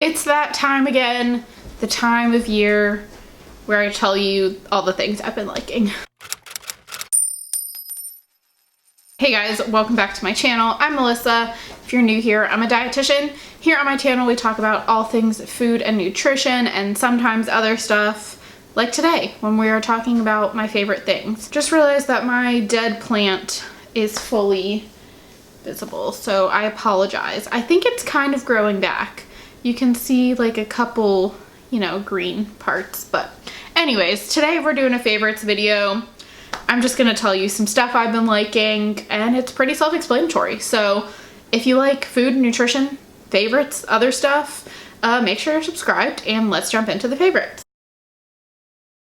It's that time again, the time of year where I tell you all the things I've been liking. Hey guys, welcome back to my channel. I'm Melissa. If you're new here, I'm a dietitian. Here on my channel, we talk about all things food and nutrition and sometimes other stuff, like today when we are talking about my favorite things. Just realized that my dead plant is fully visible, so I apologize. I think it's kind of growing back. You can see like a couple, green parts, but anyways, today we're doing a favorites video. I'm just gonna tell you some stuff I've been liking, and it's pretty self-explanatory. So if you like food, nutrition, favorites, other stuff, make sure you're subscribed, and let's jump into the favorites.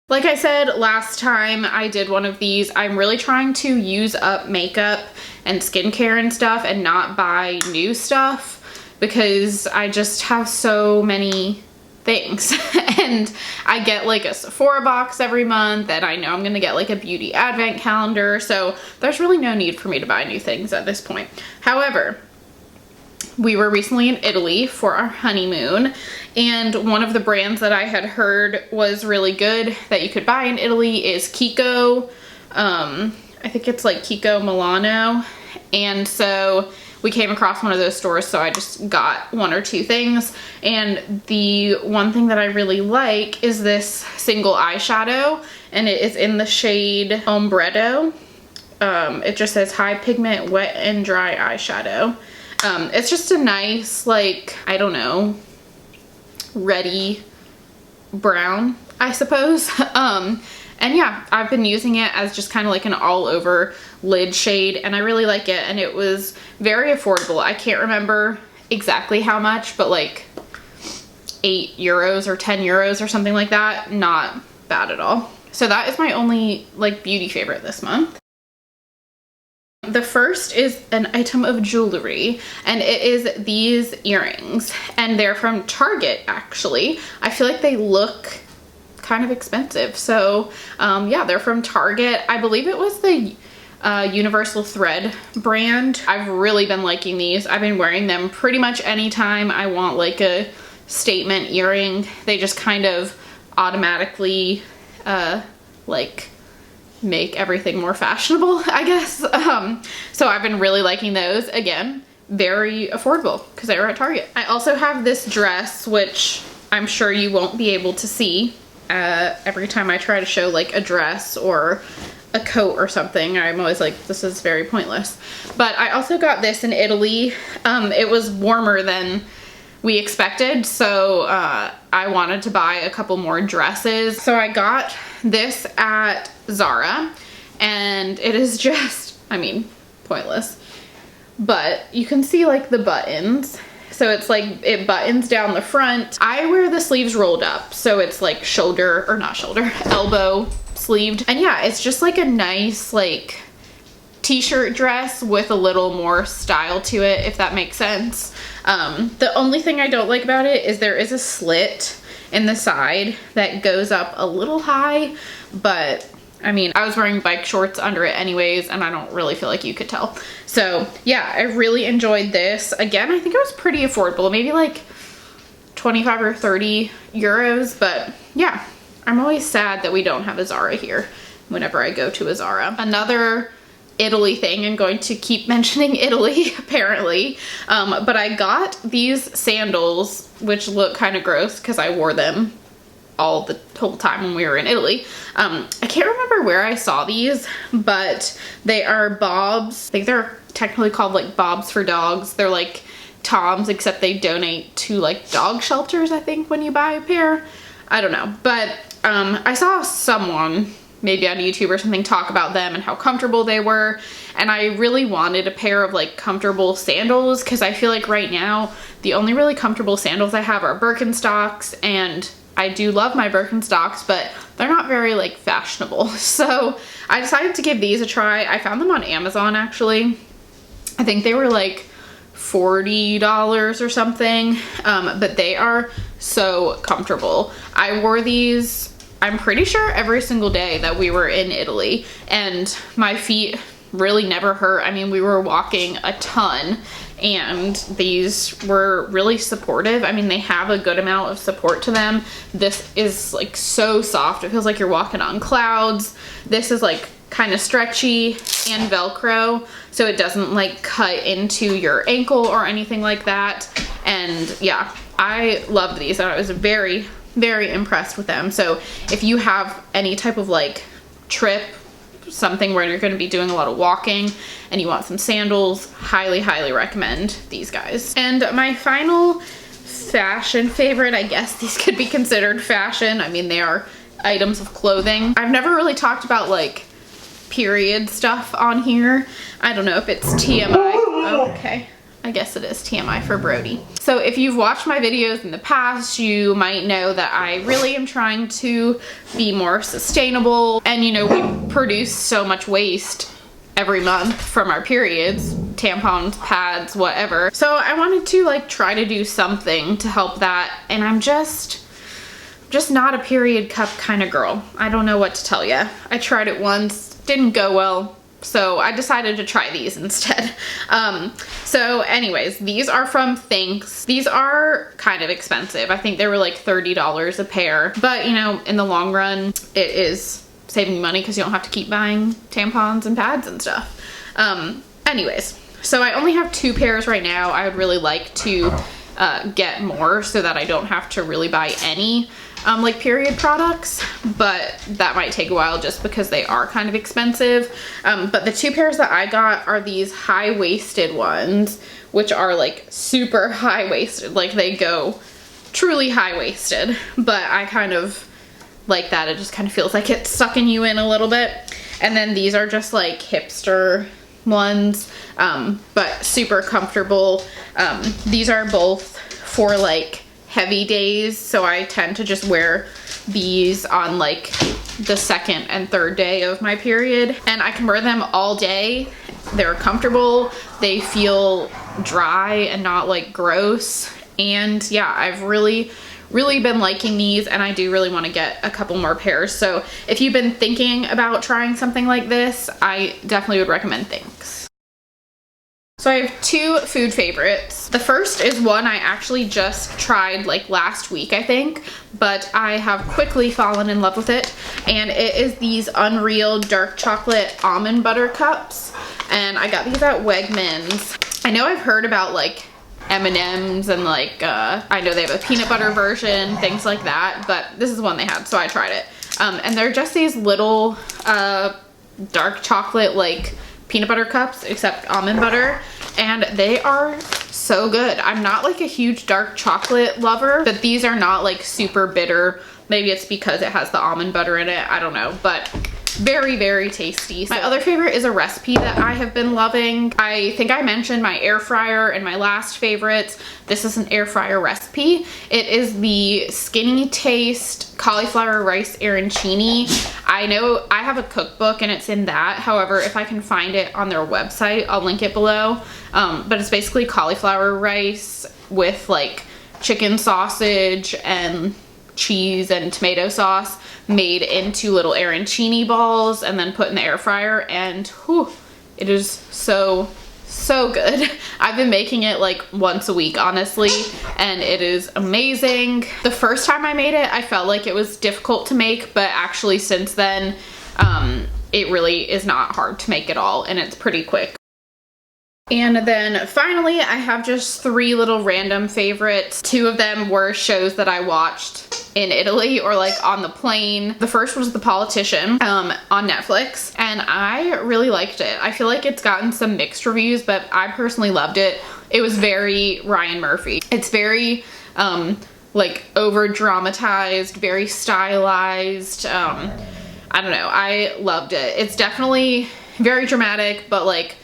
Like I said last time I did one of these, I'm really trying to use up makeup and skincare and stuff and not buy new stuff because I just have so many things. And I get like a Sephora box every month, and I know I'm gonna get like a beauty advent calendar, so there's really no need for me to buy new things at this point. However, we were recently in Italy for our honeymoon, and one of the brands that I had heard was really good that you could buy in Italy is Kiko. I think it's like Kiko Milano. And so we came across one of those stores, so I just got one or two things. And the one thing that I really like is this single eyeshadow, and it is in the shade Ombretto. It just says high pigment wet and dry eyeshadow. It's just a nice, like, I don't know, reddy brown, I suppose. And yeah, I've been using it as just kind of like an all over lid shade, and I really like it, and it was very affordable. I can't remember exactly how much, but like 8 euros or 10 euros or something like that. Not bad at all. So that is my only like beauty favorite this month. The first is an item of jewelry, and it is these earrings, and they're from Target actually. I feel like they look kind of expensive, so yeah, they're from Target. I believe it was the Universal Thread brand. I've really been liking these. I've been wearing them pretty much anytime I want like a statement earring. They just kind of automatically like make everything more fashionable, I guess. So I've been really liking those. Again, very affordable because they were at Target. I also have this dress, which I'm sure you won't be able to see. Every time I try to show like a dress or a coat or something, I'm always like, this is very pointless. But I also got this in Italy. It was warmer than we expected, so I wanted to buy a couple more dresses. So I got this at Zara, and it is just, I mean, pointless. But you can see like the buttons. So it's like, it buttons down the front. I wear the sleeves rolled up, so it's like shoulder, or not shoulder, elbow sleeved. And yeah, it's just like a nice like t-shirt dress with a little more style to it, if that makes sense. The only thing I don't like about it is there is a slit in the side that goes up a little high, but I mean, I was wearing bike shorts under it anyways, and I don't really feel like you could tell. So yeah, I really enjoyed this. Again, I think it was pretty affordable, maybe like 25 or 30 euros, but yeah, I'm always sad that we don't have a Zara here whenever I go to a Zara. Another Italy thing, I'm going to keep mentioning Italy apparently, but I got these sandals, which look kind of gross because I wore them all the whole time when we were in Italy. I can't remember where I saw these, but they are Bobs. I think they're technically called like Bobs for dogs. They're like Toms, except they donate to like dog shelters, I think, when you buy a pair. I don't know, but I saw someone maybe on YouTube or something talk about them and how comfortable they were, and I really wanted a pair of like comfortable sandals because I feel like right now the only really comfortable sandals I have are Birkenstocks, and I do love my Birkenstocks, but they're not very like fashionable. So I decided to give these a try. I found them on Amazon actually. I think they were like $40 or something, but they are so comfortable. I wore these, I'm pretty sure, every single day that we were in Italy, and my feet really never hurt. I mean, we were walking a ton, and these were really supportive. I mean, they have a good amount of support to them. This is like so soft. It feels like you're walking on clouds. This is like kind of stretchy and Velcro, so it doesn't like cut into your ankle or anything like that. And yeah, I loved these and I was very, very impressed with them. So if you have any type of like trip, something where you're going to be doing a lot of walking and you want some sandals, highly, highly recommend these guys. And my final fashion favorite, I guess these could be considered fashion. I mean, they are items of clothing. I've never really talked about like period stuff on here. I don't know if it's TMI. Oh, okay. I guess it is TMI for Brody. So if you've watched my videos in the past, you might know that I really am trying to be more sustainable. And you know, we produce so much waste every month from our periods, tampons, pads, whatever. So I wanted to like try to do something to help that. And I'm just not a period cup kind of girl. I don't know what to tell you. I tried it once, didn't go well. So I decided to try these instead. So anyways, these are from Thinx. These are kind of expensive. I think they were like $30 a pair, but you know, in the long run, it is saving you money because you don't have to keep buying tampons and pads and stuff. Anyways, so I only have 2 pairs right now. I would really like to get more so that I don't have to really buy any like period products, but that might take a while just because they are kind of expensive. But the 2 pairs that I got are these high-waisted ones, which are like super high-waisted, like they go truly high-waisted, but I kind of like that. It just kind of feels like it's sucking you in a little bit. And then these are just like hipster ones, but super comfortable. These are both for like heavy days, so I tend to just wear these on like the 2nd and 3rd day of my period, and I can wear them all day. They're comfortable, they feel dry and not like gross, and yeah, I've really been liking these, and I do really want to get a couple more pairs. So if you've been thinking about trying something like this, I definitely would recommend Thinx. So I have 2 food favorites. The first is one I actually just tried like last week, I think, but I have quickly fallen in love with it. And it is these Unreal dark chocolate almond butter cups. And I got these at Wegmans. I know I've heard about like M&Ms and like, I know they have a peanut butter version, things like that, but this is one they had, so I tried it. And they're just these little dark chocolate like peanut butter cups, except almond butter, and they are so good. I'm not like a huge dark chocolate lover, but these are not like super bitter. Maybe it's because it has the almond butter in it, I don't know, but very, very tasty. My other favorite is a recipe that I have been loving. I think I mentioned my air fryer in my last favorites. This is an air fryer recipe. It is the Skinny Taste cauliflower rice arancini. I know I have a cookbook and it's in that. However, if I can find it on their website, I'll link it below. But it's basically cauliflower rice with like chicken sausage and cheese and tomato sauce made into little arancini balls and then put in the air fryer, and whew, it is so good. I've been making it like once a week, honestly, and it is amazing. The first time I made it, I felt like it was difficult to make, but actually since then, it really is not hard to make at all, and it's pretty quick. And then finally, I have just 3 little random favorites. 2 of them were shows that I watched in Italy or like on the plane. The first was The Politician on Netflix, and I really liked it. I feel like it's gotten some mixed reviews, but I personally loved it. It was very Ryan Murphy. It's very like over dramatized, very stylized. I don't know, I loved it. It's definitely very dramatic, but like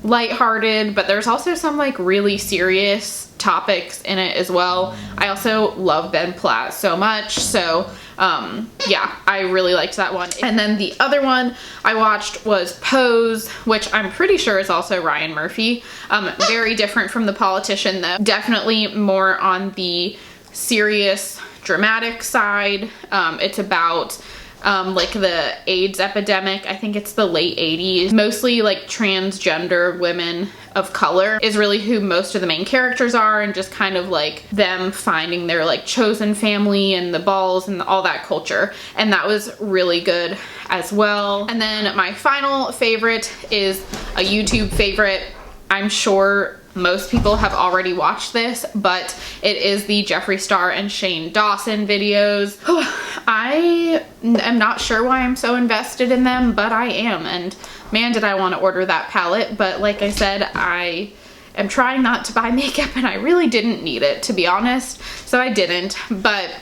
lighthearted, but there's also some like really serious topics in it as well. I also love Ben Platt so much, so yeah, I really liked that one. And then the other one I watched was Pose, which I'm pretty sure is also Ryan Murphy. Very different from The Politician though. Definitely more on the serious, dramatic side. It's about like the AIDS epidemic. I think it's the late 80s. Mostly like transgender women of color is really who most of the main characters are, and just kind of like them finding their like chosen family and the balls and all that culture. And that was really good as well. And then my final favorite is a YouTube favorite. I'm sure most people have already watched this, but it is the Jeffree Star and Shane Dawson videos. I am not sure why I'm so invested in them, but I am, and man, did I want to order that palette. But like I said, I am trying not to buy makeup, and I really didn't need it, to be honest, so I didn't. But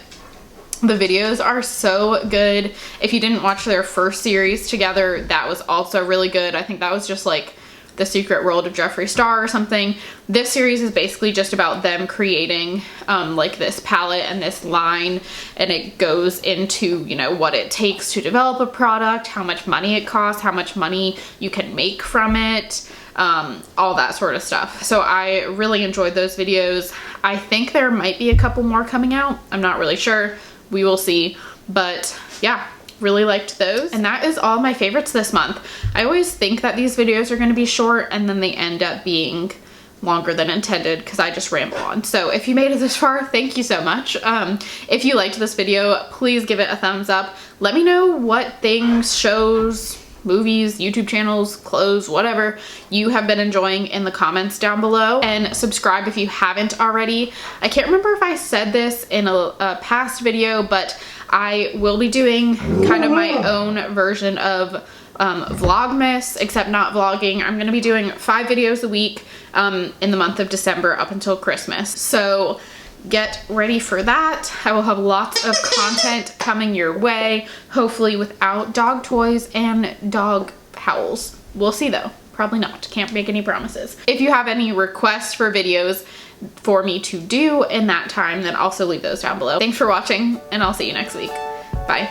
the videos are so good. If you didn't watch their first series together, that was also really good. I think that was just like The Secret World of Jeffree Star or something. This series is basically just about them creating like this palette and this line, and it goes into, you know, what it takes to develop a product, how much money it costs, how much money you can make from it, all that sort of stuff. So I really enjoyed those videos. I think there might be a couple more coming out. I'm not really sure. We will see. But yeah, really liked those. And that is all my favorites this month. I always think that these videos are going to be short, and then they end up being longer than intended because I just ramble on. So if you made it this far, thank you so much. If you liked this video, please give it a thumbs up. Let me know what things, shows, movies, YouTube channels, clothes, whatever you have been enjoying in the comments down below, and subscribe if you haven't already. I can't remember if I said this in a past video, but I will be doing kind of my own version of Vlogmas, except not vlogging. I'm gonna be doing 5 videos a week in the month of December up until Christmas. So get ready for that. I will have lots of content coming your way, hopefully without dog toys and dog howls. We'll see though. Probably not. Can't make any promises. If you have any requests for videos for me to do in that time, then also leave those down below. Thanks for watching, and I'll see you next week. Bye.